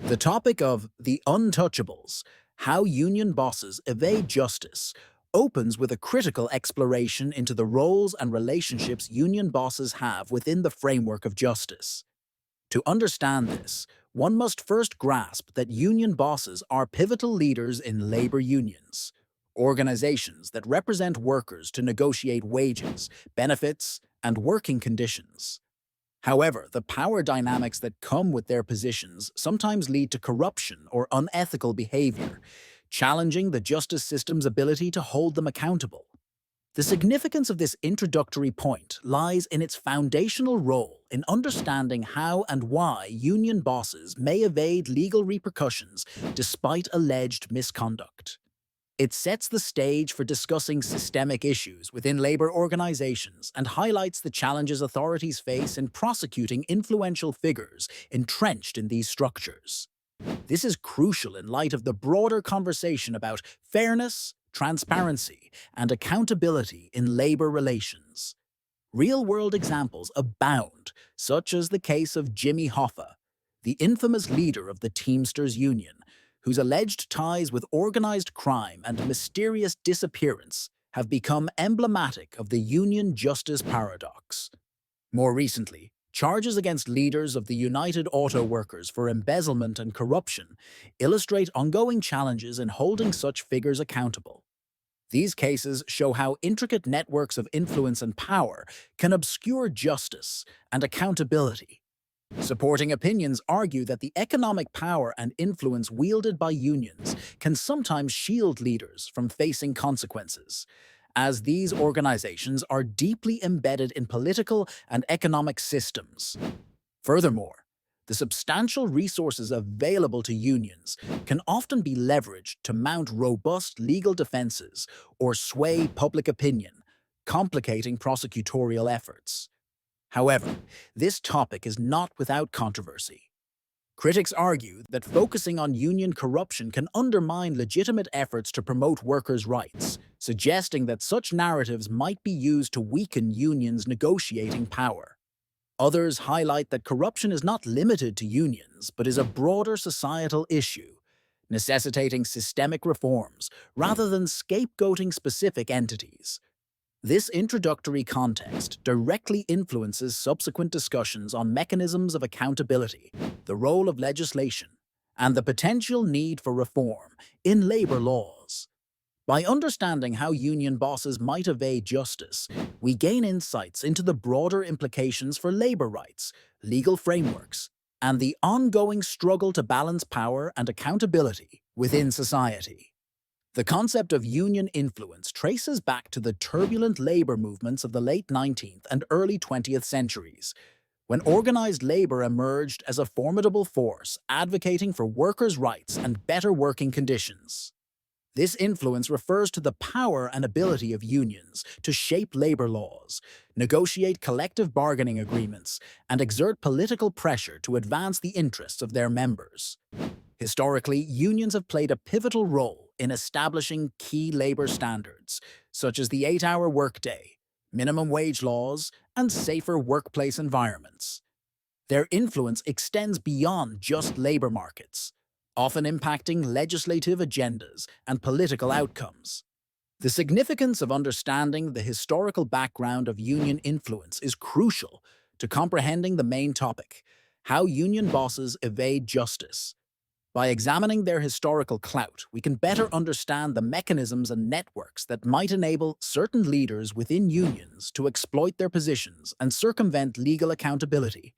The topic of the Untouchables, how union bosses evade justice, opens with a critical exploration into the roles and relationships union bosses have within the framework of justice. To understand this, one must first grasp that union bosses are pivotal leaders in labor unions, organizations that represent workers to negotiate wages, benefits, and working conditions. However, the power dynamics that come with their positions sometimes lead to corruption or unethical behavior, challenging the justice system's ability to hold them accountable. The significance of this introductory point lies in its foundational role in understanding how and why union bosses may evade legal repercussions despite alleged misconduct. It sets the stage for discussing systemic issues within labor organizations and highlights the challenges authorities face in prosecuting influential figures entrenched in these structures. This is crucial in light of the broader conversation about fairness, transparency, and accountability in labor relations. Real-world examples abound, such as the case of Jimmy Hoffa, the infamous leader of the Teamsters Union, whose alleged ties with organized crime and mysterious disappearance have become emblematic of the union justice paradox. More recently, charges against leaders of the United Auto Workers for embezzlement and corruption illustrate ongoing challenges in holding such figures accountable. These cases show how intricate networks of influence and power can obscure justice and accountability. Supporting opinions argue that the economic power and influence wielded by unions can sometimes shield leaders from facing consequences, as these organizations are deeply embedded in political and economic systems. Furthermore, the substantial resources available to unions can often be leveraged to mount robust legal defenses or sway public opinion, complicating prosecutorial efforts. However, this topic is not without controversy. Critics argue that focusing on union corruption can undermine legitimate efforts to promote workers' rights, suggesting that such narratives might be used to weaken unions' negotiating power. Others highlight that corruption is not limited to unions, but is a broader societal issue, necessitating systemic reforms rather than scapegoating specific entities. This introductory context directly influences subsequent discussions on mechanisms of accountability, the role of legislation, and the potential need for reform in labor laws. By understanding how union bosses might evade justice, we gain insights into the broader implications for labor rights, legal frameworks, and the ongoing struggle to balance power and accountability within society. The concept of union influence traces back to the turbulent labor movements of the late 19th and early 20th centuries, when organized labor emerged as a formidable force advocating for workers' rights and better working conditions. This influence refers to the power and ability of unions to shape labor laws, negotiate collective bargaining agreements, and exert political pressure to advance the interests of their members. Historically, unions have played a pivotal role in establishing key labor standards, such as the 8-hour workday, minimum wage laws, and safer workplace environments. Their influence extends beyond just labor markets, often impacting legislative agendas and political outcomes. The significance of understanding the historical background of union influence is crucial to comprehending the main topic: how union bosses evade justice. By examining their historical clout, we can better understand the mechanisms and networks that might enable certain leaders within unions to exploit their positions and circumvent legal accountability.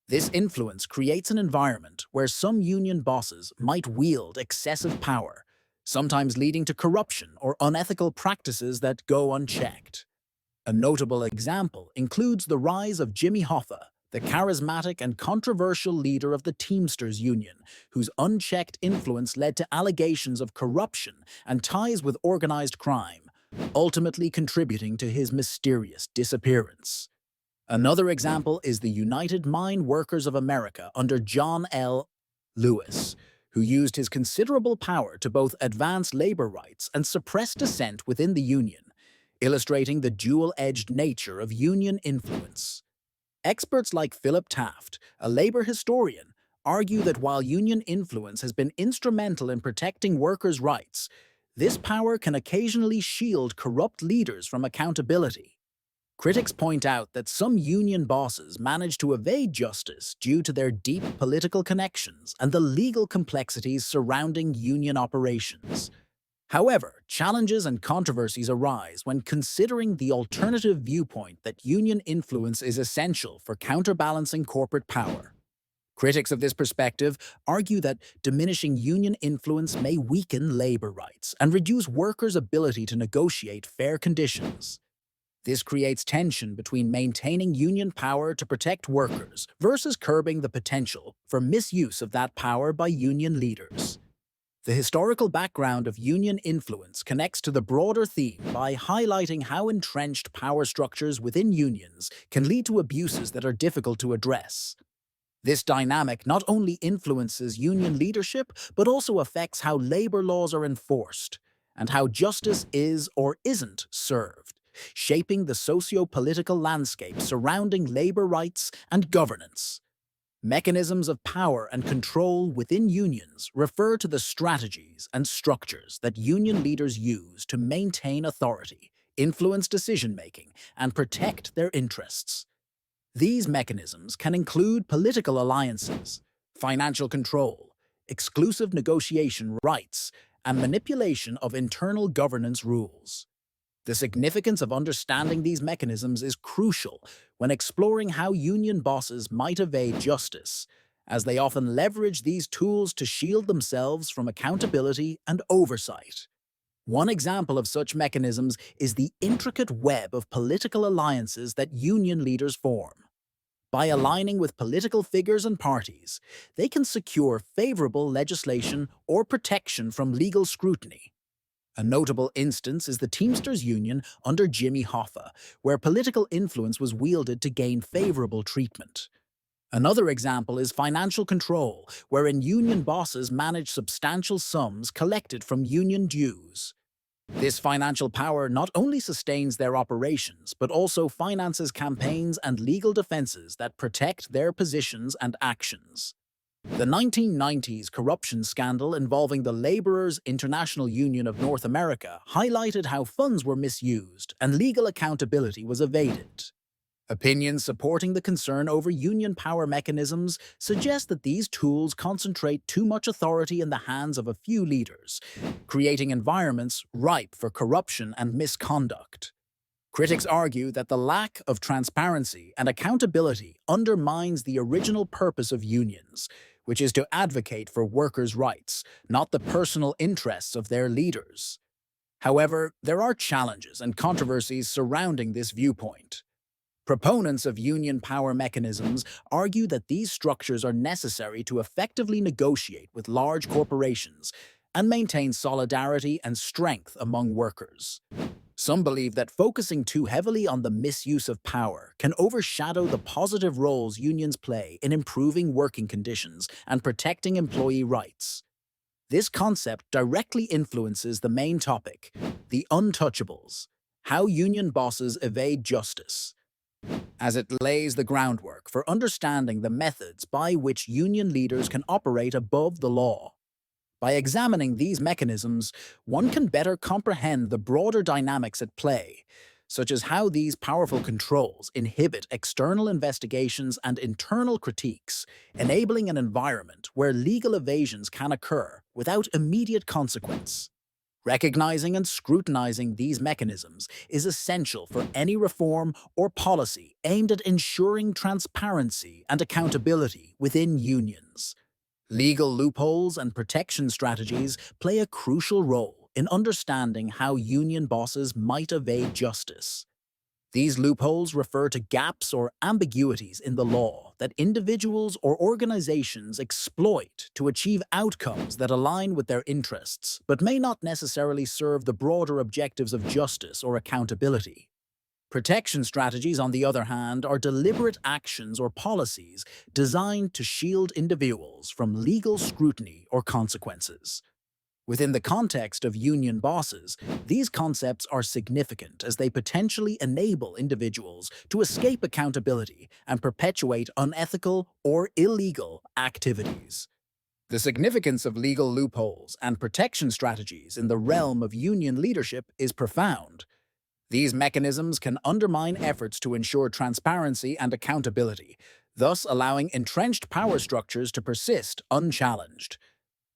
This influence creates an environment where some union bosses might wield excessive power, sometimes leading to corruption or unethical practices that go unchecked. A notable example includes the rise of Jimmy Hoffa, the charismatic and controversial leader of the Teamsters Union, whose unchecked influence led to allegations of corruption and ties with organized crime, ultimately contributing to his mysterious disappearance. Another example is the United Mine Workers of America under John L. Lewis, who used his considerable power to both advance labor rights and suppress dissent within the union, illustrating the dual-edged nature of union influence. Experts like Philip Taft, a labor historian, argue that while union influence has been instrumental in protecting workers' rights, this power can occasionally shield corrupt leaders from accountability. Critics point out that some union bosses manage to evade justice due to their deep political connections and the legal complexities surrounding union operations. However, challenges and controversies arise when considering the alternative viewpoint that union influence is essential for counterbalancing corporate power. Critics of this perspective argue that diminishing union influence may weaken labor rights and reduce workers' ability to negotiate fair conditions. This creates tension between maintaining union power to protect workers versus curbing the potential for misuse of that power by union leaders. The historical background of union influence connects to the broader theme by highlighting how entrenched power structures within unions can lead to abuses that are difficult to address. This dynamic not only influences union leadership, but also affects how labor laws are enforced and how justice is or isn't served, shaping the socio-political landscape surrounding labor rights and governance. Mechanisms of power and control within unions refer to the strategies and structures that union leaders use to maintain authority, influence decision-making, and protect their interests. These mechanisms can include political alliances, financial control, exclusive negotiation rights, and manipulation of internal governance rules. The significance of understanding these mechanisms is crucial when exploring how union bosses might evade justice, as they often leverage these tools to shield themselves from accountability and oversight. One example of such mechanisms is the intricate web of political alliances that union leaders form. By aligning with political figures and parties, they can secure favorable legislation or protection from legal scrutiny. A notable instance is the Teamsters Union under Jimmy Hoffa, where political influence was wielded to gain favorable treatment. Another example is financial control, wherein union bosses manage substantial sums collected from union dues. This financial power not only sustains their operations, but also finances campaigns and legal defenses that protect their positions and actions. The 1990s corruption scandal involving the Laborers' International Union of North America highlighted how funds were misused and legal accountability was evaded. Opinions supporting the concern over union power mechanisms suggest that these tools concentrate too much authority in the hands of a few leaders, creating environments ripe for corruption and misconduct. Critics argue that the lack of transparency and accountability undermines the original purpose of unions, which is to advocate for workers' rights, not the personal interests of their leaders. However, there are challenges and controversies surrounding this viewpoint. Proponents of union power mechanisms argue that these structures are necessary to effectively negotiate with large corporations and maintain solidarity and strength among workers. Some believe that focusing too heavily on the misuse of power can overshadow the positive roles unions play in improving working conditions and protecting employee rights. This concept directly influences the main topic, the untouchables, how union bosses evade justice, as it lays the groundwork for understanding the methods by which union leaders can operate above the law. By examining these mechanisms, one can better comprehend the broader dynamics at play, such as how these powerful controls inhibit external investigations and internal critiques, enabling an environment where legal evasions can occur without immediate consequence. Recognizing and scrutinizing these mechanisms is essential for any reform or policy aimed at ensuring transparency and accountability within unions. Legal loopholes and protection strategies play a crucial role in understanding how union bosses might evade justice. These loopholes refer to gaps or ambiguities in the law that individuals or organizations exploit to achieve outcomes that align with their interests, but may not necessarily serve the broader objectives of justice or accountability. Protection strategies, on the other hand, are deliberate actions or policies designed to shield individuals from legal scrutiny or consequences. Within the context of union bosses, these concepts are significant as they potentially enable individuals to escape accountability and perpetuate unethical or illegal activities. The significance of legal loopholes and protection strategies in the realm of union leadership is profound. These mechanisms can undermine efforts to ensure transparency and accountability, thus allowing entrenched power structures to persist unchallenged.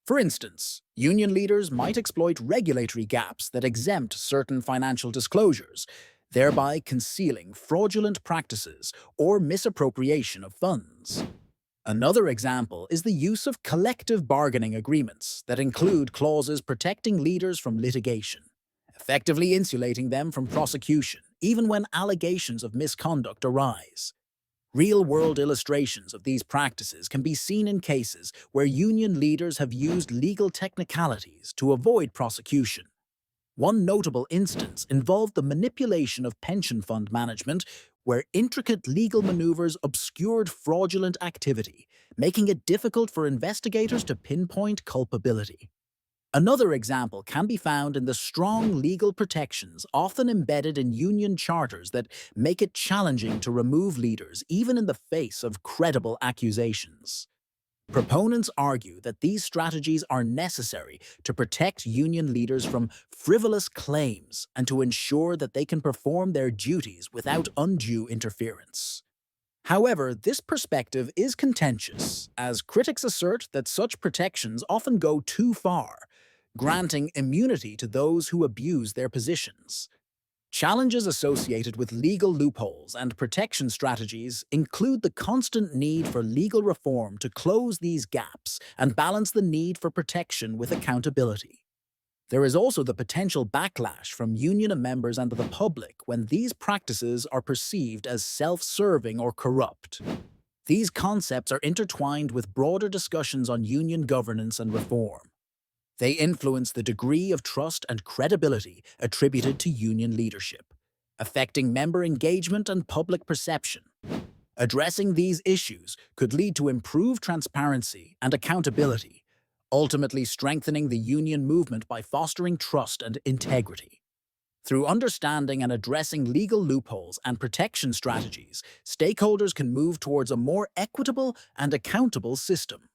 For instance, union leaders might exploit regulatory gaps that exempt certain financial disclosures, thereby concealing fraudulent practices or misappropriation of funds. Another example is the use of collective bargaining agreements that include clauses protecting leaders from litigation, effectively insulating them from prosecution, even when allegations of misconduct arise. Real-world illustrations of these practices can be seen in cases where union leaders have used legal technicalities to avoid prosecution. One notable instance involved the manipulation of pension fund management, where intricate legal maneuvers obscured fraudulent activity, making it difficult for investigators to pinpoint culpability. Another example can be found in the strong legal protections often embedded in union charters that make it challenging to remove leaders even in the face of credible accusations. Proponents argue that these strategies are necessary to protect union leaders from frivolous claims and to ensure that they can perform their duties without undue interference. However, this perspective is contentious, as critics assert that such protections often go too far, granting immunity to those who abuse their positions. Challenges associated with legal loopholes and protection strategies include the constant need for legal reform to close these gaps and balance the need for protection with accountability. There is also the potential backlash from union members and the public when these practices are perceived as self-serving or corrupt. These concepts are intertwined with broader discussions on union governance and reform. They influence the degree of trust and credibility attributed to union leadership, affecting member engagement and public perception. Addressing these issues could lead to improved transparency and accountability, ultimately strengthening the union movement by fostering trust and integrity. Through understanding and addressing legal loopholes and protection strategies, stakeholders can move towards a more equitable and accountable system.